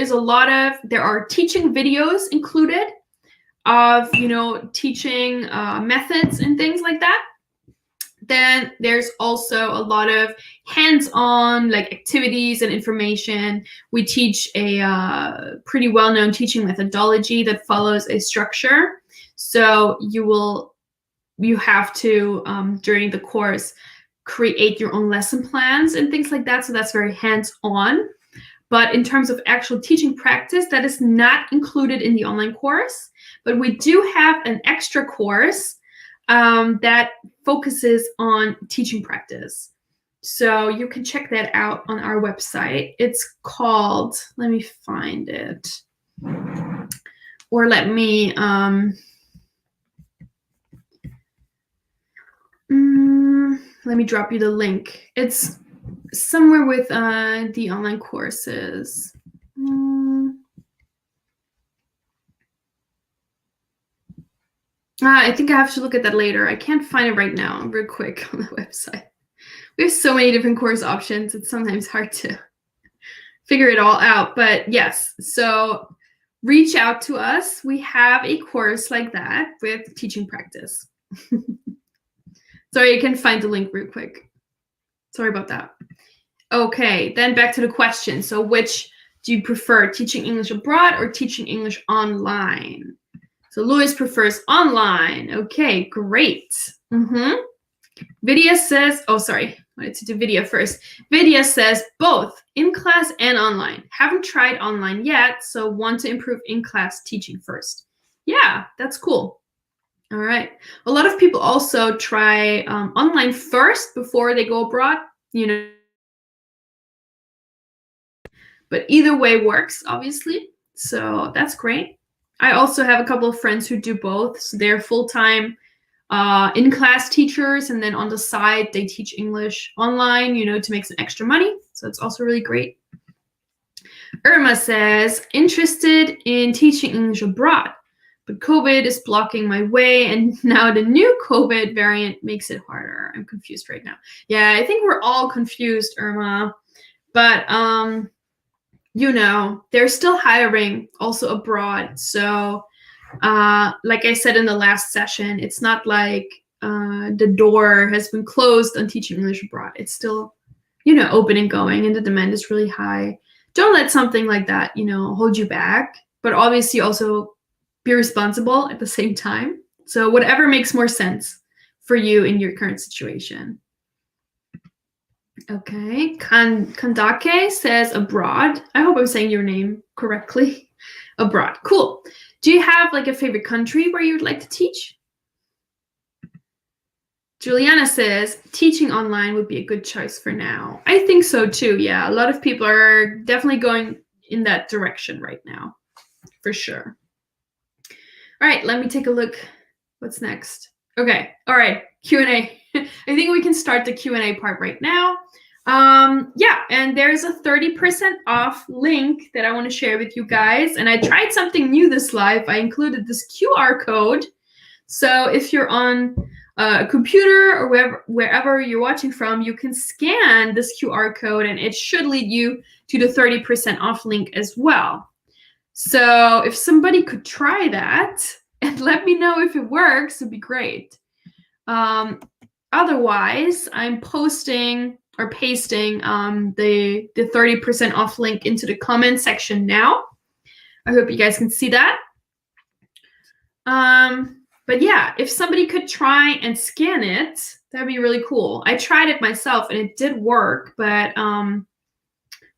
are teaching videos included of, teaching methods and things like that. Then there's also a lot of hands-on activities and information. We teach a pretty well-known teaching methodology that follows a structure. So you have to, during the course, create your own lesson plans and things like that. So that's very hands-on. But in terms of actual teaching practice, that is not included in the online course. But we do have an extra course that focuses on teaching practice. So you can check that out on our website. It's called, let me find it. Or let me drop you the link. It's somewhere with the online courses. I think I have to look at that later. I can't find it right now, real quick on the website. We have so many different course options. It's sometimes hard to figure it all out. But yes, so reach out to us. We have a course like that with teaching practice. Sorry, you can find the link real quick. Sorry about that. Okay, then back to the question. So which do you prefer, teaching English abroad or teaching English online? So Louis prefers online. Okay, great. Vidya says, oh, sorry, I wanted to do Vidya first. Vidya says both in class and online. Haven't tried online yet, so want to improve in class teaching first. Yeah, that's cool. All right. A lot of people also try online first before they go abroad, But either way works, obviously. So that's great. I also have a couple of friends who do both. So they're full-time in-class teachers, and then on the side, they teach English online, to make some extra money. So it's also really great. Irma says, interested in teaching English abroad, but COVID is blocking my way, and now the new COVID variant makes it harder. I'm confused right now. Yeah, I think we're all confused, Irma. But they're still hiring also abroad. So like I said in the last session, it's not like the door has been closed on teaching English abroad. It's still, open and going, and the demand is really high. Don't let something like that, hold you back, but obviously also be responsible at the same time. So whatever makes more sense for you in your current situation. Okay, Kandake says abroad. I hope I'm saying your name correctly. Abroad, cool. Do you have a favorite country where you would like to teach? Juliana says teaching online would be a good choice for now. I think so too, yeah. A lot of people are definitely going in that direction right now, for sure. All right, let me take a look. What's next? Okay, all right, Q&A. I think we can start the Q&A part right now. Yeah, and there's a 30% off link that I want to share with you guys. And I tried something new this live. I included this QR code. So if you're on a computer or wherever you're watching from, you can scan this QR code and it should lead you to the 30% off link as well. So if somebody could try that and let me know if it works, it'd be great. Otherwise, I'm posting or pasting the 30% off link into the comment section now. I hope you guys can see that. But yeah, if somebody could try and scan it, that'd be really cool. I tried it myself and it did work, but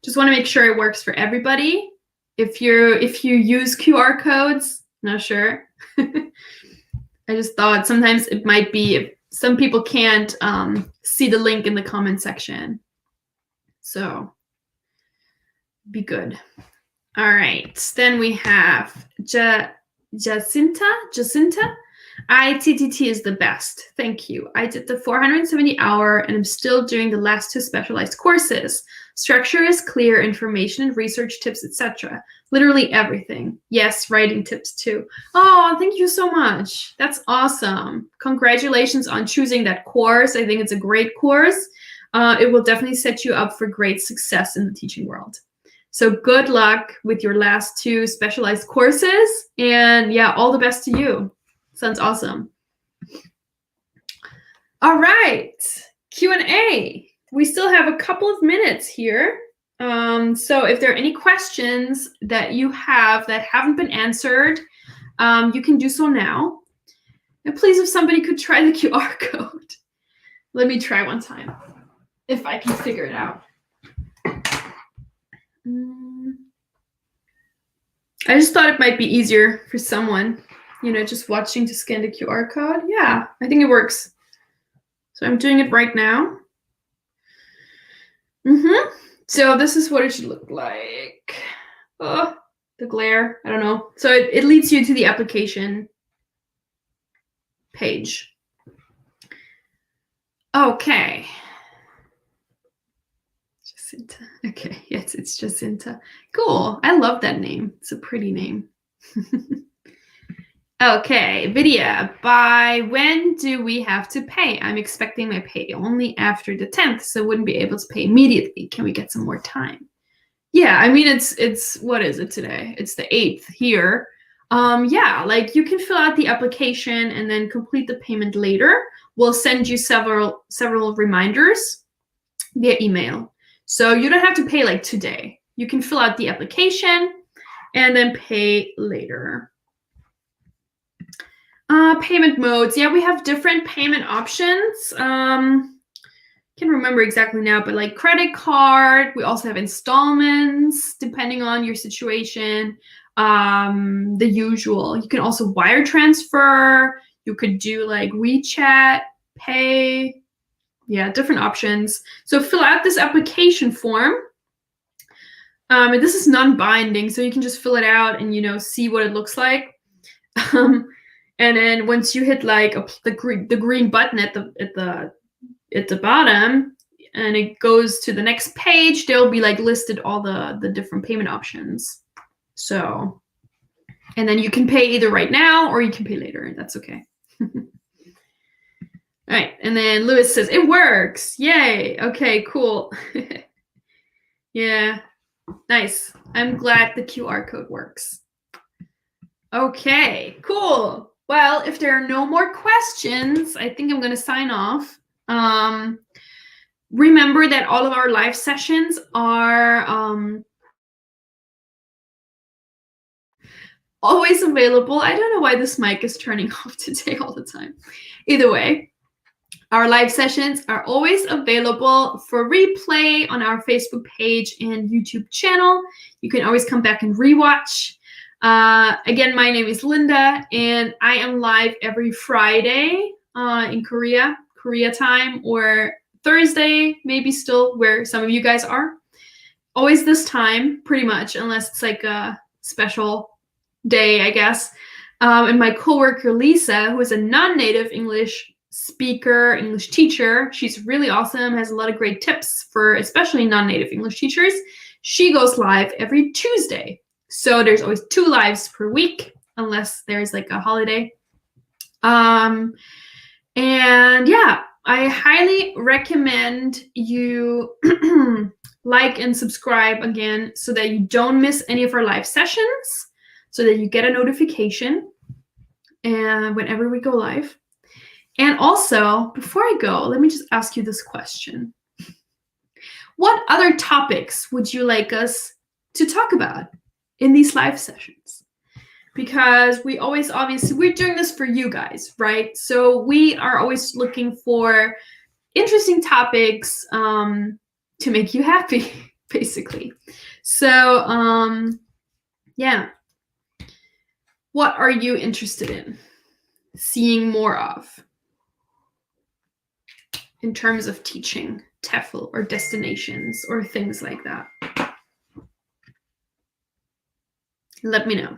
just want to make sure it works for everybody. If you use QR codes, not sure. I just thought sometimes it might be if some people can't see the link in the comment section. So be good. All right, then we have Jacinta. ITTT is the best. Thank you. I did the 470 hour and I'm still doing the last 2 specialized courses. Structure is clear, information, research tips, etc. Literally everything. Yes, writing tips too. Oh, thank you so much. That's awesome. Congratulations on choosing that course. I think it's a great course. It will definitely set you up for great success in the teaching world. So good luck with your last 2 specialized courses. And yeah, all the best to you. Sounds awesome. All right, Q&A. We still have a couple of minutes here. So if there are any questions that you have that haven't been answered, you can do so now. And please, if somebody could try the QR code. Let me try one time, if I can figure it out. I just thought it might be easier for someone, just watching to scan the QR code. Yeah, I think it works. So I'm doing it right now. So this is what it should look like. Oh, the glare, I don't know. So it leads you to the application page. Okay. Jacinta. Okay, yes, it's Jacinta. Cool. I love that name. It's a pretty name. Okay, Vidya, by when do we have to pay? I'm expecting my pay only after the 10th, so wouldn't be able to pay immediately. Can we get some more time? Yeah, I mean, it's what is it today? It's the 8th here. Yeah, like you can fill out the application and then complete the payment later. We'll send you several reminders via email. So you don't have to pay like today. You can fill out the application and then pay later. Payment modes. Yeah, we have different payment options. Can't remember exactly now, but like credit card. We also have installments depending on your situation. The usual. You can also wire transfer. You could do like WeChat Pay. Yeah, different options. So fill out this application form. And this is non-binding, so you can just fill it out and see what it looks like. And then once you hit like the green button at the bottom, and it goes to the next page, there'll be like listed all the different payment options. So, and then you can pay either right now or you can pay later. That's okay. All right, and then Lewis says it works. Yay. Okay, cool. Yeah, nice. I'm glad the QR code works. Okay, cool. Well, if there are no more questions, I think I'm going to sign off. Remember that all of our live sessions are always available. I don't know why this mic is turning off today all the time. Either way, our live sessions are always available for replay on our Facebook page and YouTube channel. You can always come back and rewatch. Again, my name is Linda, and I am live every Friday in Korea time, or Thursday, maybe still where some of you guys are. Always this time, pretty much, unless it's like a special day, I guess. And my coworker, Lisa, who is a non-native English speaker, English teacher, she's really awesome, has a lot of great tips for especially non-native English teachers. She goes live every Tuesday. So there's always 2 lives per week, unless there's like a holiday. And yeah, I highly recommend you like and subscribe again so that you don't miss any of our live sessions, so that you get a notification and whenever we go live. And also, before I go, let me just ask you this question. What other topics would you like us to talk about in these live sessions? Because we always, obviously, we're doing this for you guys, right? So we are always looking for interesting topics to make you happy, basically. So yeah, what are you interested in seeing more of in terms of teaching TEFL or destinations or things like that? Let me know.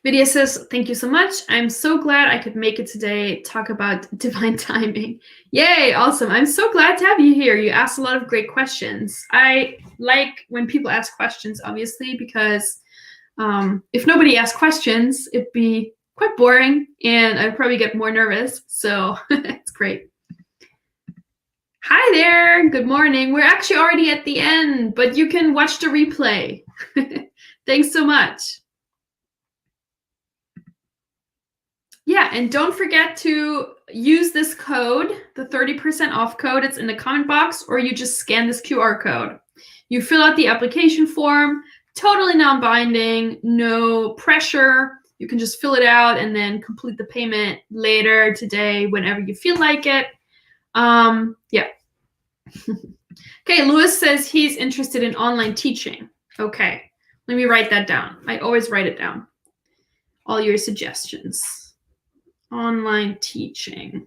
Vidya says, thank you so much. I'm so glad I could make it today, talk about divine timing. Yay, awesome. I'm so glad to have you here. You asked a lot of great questions. I like when people ask questions, obviously, because if nobody asked questions, it'd be quite boring and I'd probably get more nervous. So it's great. Hi there. Good morning. We're actually already at the end, but you can watch the replay. Thanks so much. Yeah, and don't forget to use this code, the 30% off code. It's in the comment box, or you just scan this QR code. You fill out the application form, totally non-binding, no pressure. You can just fill it out and then complete the payment later today, whenever you feel like it. Yeah. Okay, Lewis says he's interested in online teaching. Okay, let me write that down. I always write it down. All your suggestions. Online teaching.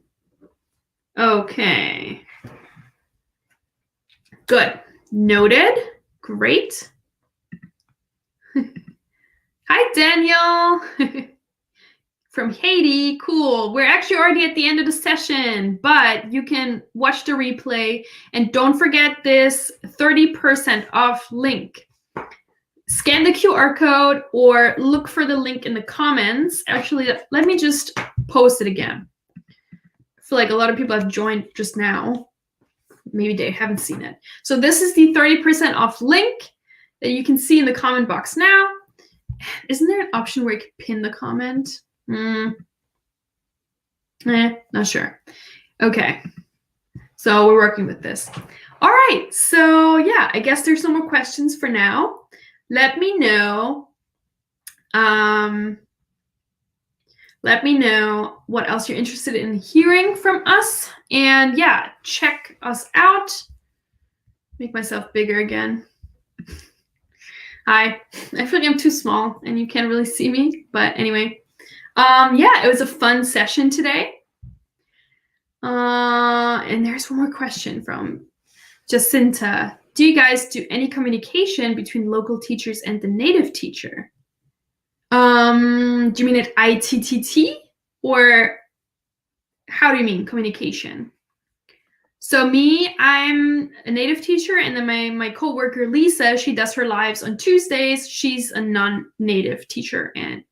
Okay. Good. Noted. Great. Hi, Daniel. From Haiti. Cool. We're actually already at the end of the session, but you can watch the replay. And don't forget this 30% off link. Scan the QR code or look for the link in the comments. Actually, let me just post it again. I feel like a lot of people have joined just now. Maybe they haven't seen it. So this is the 30% off link that you can see in the comment box now. Isn't there an option where you can pin the comment? Not sure. Okay. So we're working with this. All right. So yeah, I guess there's no more questions for now. Let me know. Let me know what else you're interested in hearing from us. And yeah, check us out. Make myself bigger again. Hi. I feel like I'm too small and you can't really see me. But anyway, yeah, it was a fun session today. And there's one more question from Jacinta. Do you guys do any communication between local teachers and the native teacher? Do you mean at ITTT? Or how do you mean communication? So me, I'm a native teacher, and then my coworker Lisa, she does her lives on Tuesdays. She's a non-native teacher, and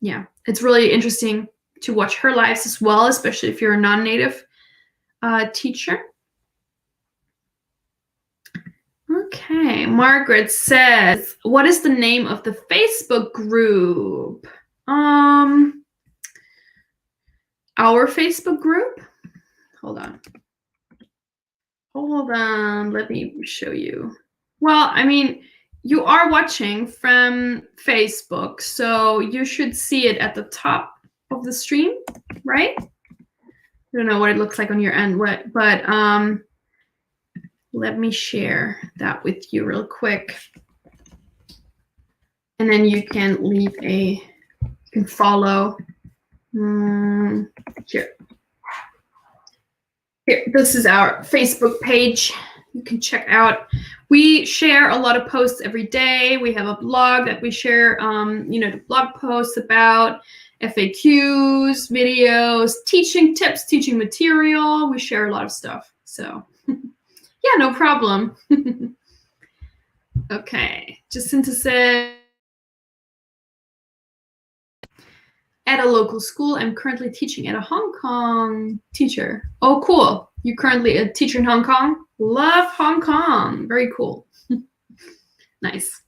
yeah, it's really interesting to watch her lives as well, especially if you're a non-native teacher. Okay, Margaret says, what is the name of the Facebook group? Our Facebook group? Hold on, let me show you. Well, I mean, you are watching from Facebook, so you should see it at the top of the stream, right? I don't know what it looks like on your end, but let me share that with you real quick. And then you can leave you can follow. Here, this is our Facebook page. You can check out. We share a lot of posts every day. We have a blog that we share, the blog posts about FAQs, videos, teaching tips, teaching material. We share a lot of stuff. So yeah, no problem. Okay, Jacinta said, at a local school. I'm currently teaching at a Hong Kong teacher. Oh, cool. You're currently a teacher in Hong Kong? Love Hong Kong. Very cool. Nice.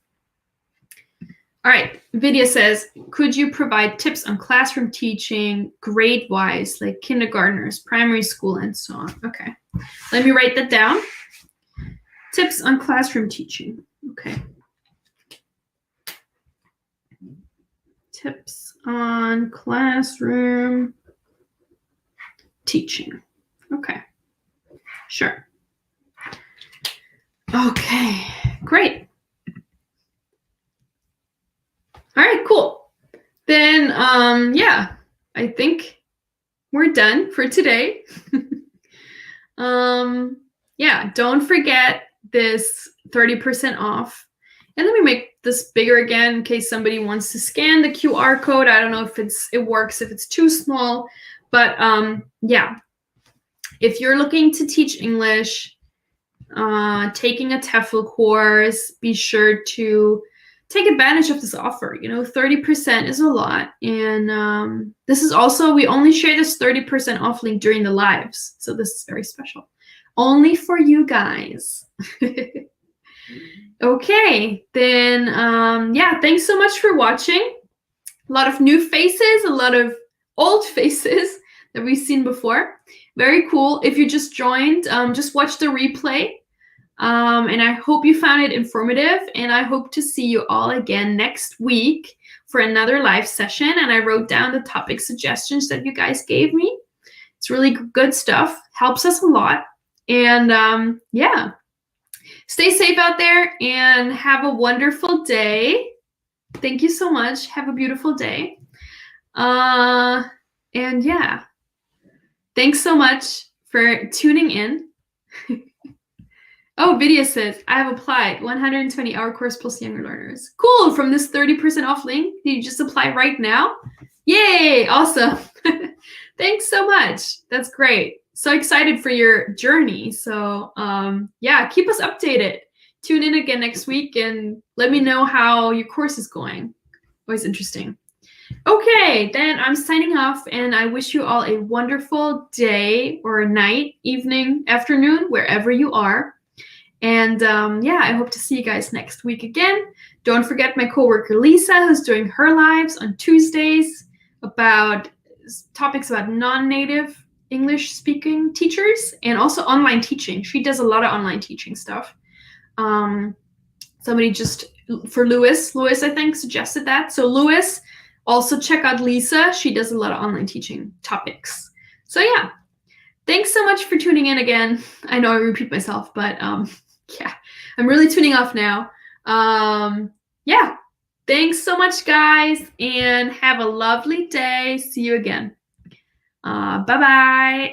All right, Vidya says, could you provide tips on classroom teaching grade-wise, like kindergartners, primary school, and so on? Okay, let me write that down. Tips on classroom teaching. Okay. Tips on classroom teaching. Okay, sure. Okay, great. All right, cool. Then, yeah, I think we're done for today. Yeah, don't forget this 30% off. And let me make this bigger again in case somebody wants to scan the QR code. I don't know if it works, if it's too small, but yeah, if you're looking to teach English, taking a TEFL course, be sure to take advantage of this offer. 30% is a lot. And this is also, we only share this 30% off link during the lives. So this is very special. Only for you guys. Okay, then, yeah, thanks so much for watching. A lot of new faces, a lot of old faces that we've seen before. Very cool. If you just joined, just watch the replay. And I hope you found it informative, and I hope to see you all again next week for another live session. And I wrote down the topic suggestions that you guys gave me. It's really good stuff, helps us a lot. And yeah, stay safe out there and have a wonderful day. Thank you so much. Have a beautiful day. And yeah, thanks so much for tuning in. Oh, Vidya says, I have applied 120-hour course plus younger learners. Cool, from this 30% off link, did you just apply right now? Yay, awesome. Thanks so much. That's great. So excited for your journey. So yeah, keep us updated. Tune in again next week and let me know how your course is going. Always interesting. Okay, then I'm signing off, and I wish you all a wonderful day or night, evening, afternoon, wherever you are. And yeah, I hope to see you guys next week again. Don't forget my coworker Lisa, who's doing her lives on Tuesdays about topics about non-native English speaking teachers and also online teaching. She does a lot of online teaching stuff. Somebody just, for Lewis, I think, suggested that. So Lewis, also check out Lisa. She does a lot of online teaching topics. So yeah, thanks so much for tuning in again. I know I repeat myself, but yeah, I'm really tuning off now. Yeah, thanks so much, guys, and have a lovely day. See you again. Bye-bye.